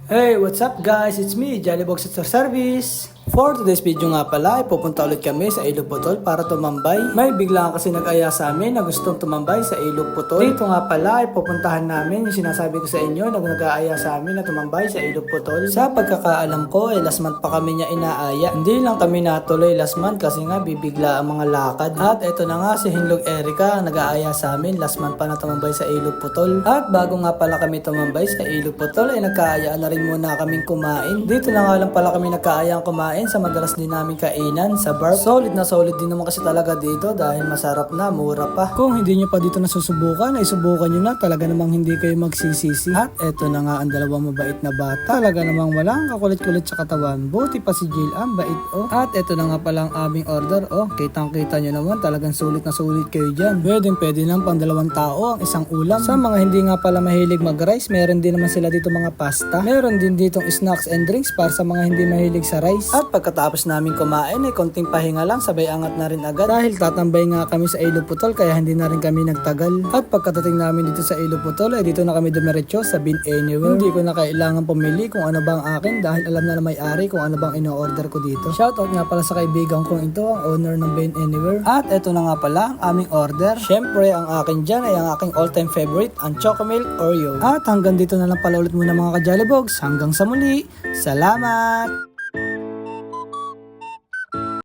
Hey, what's up guys? It's me, Jollybox at Service. For today's video nga pala, ay pupunta ulit kami sa Ilog Putol para tumambay. May biglaan kasi nag-aya sa amin na gustong tumambay sa Ilog Putol. Dito nga pala ay pupuntahan namin yung sinasabi ko sa inyo na nag-aaya sa amin na tumambay sa Ilog Putol. Sa pagkakaalam ko, last month pa kami niya inaaya. Hindi lang kami natuloy last month kasi nga bibigla ang mga lakad. At eto na nga si Hinlog Erica ang nag-aaya sa amin last month pa na tumambay sa Ilog Putol. At bago nga pala kami tumambay sa Ilog Putol ay nagkaayaan na rin muna kaming kumain. Dito na nga lang pala kami nagkaayang kumain sa madalas din namin kainan sa bar. Solid din naman kasi talaga dito dahil masarap na, mura pa. Kung hindi nyo pa dito nasusubukan, ay subukan nyo na. Talaga namang hindi kayo magsisisi. At eto na nga ang dalawang mabait na bata. Talaga namang walang kakulit-kulit sa katawan. Buti pa si Jill, ang bait oh. At eto na nga pala ang aming order oh. Kitang-kita nyo naman, talagang sulit na sulit kayo dyan. Pwede lang pang 2 tao ang isang ulam. Sa mga hindi nga pala mahilig mag-rice, meron din naman sila dito mga pasta. Meron din ditong snacks and drinks para sa mga hindi mahilig sa rice. At pagkatapos namin kumain ay konting pahinga lang, sabay angat na rin agad. Dahil tatambay nga kami sa Ilog Putol kaya hindi na rin kami nagtagal. At pagkatating namin dito sa Ilog Putol ay dito na kami dumiretso sa Bin Anywhere. Hindi ko na kailangan pumili kung ano bang akin dahil alam na may-ari kung ano bang ino-order ko dito. Shoutout nga pala sa kaibigan kong ito, ang owner ng Bin Anywhere. At eto na nga pala ang aming order. Syempre ang akin dyan ay ang aking all-time favorite, ang Chocomilk Oreo. At hanggang dito na lang pala ulit muna mga ka-Jollybogs. Hanggang sa muli. Salamat!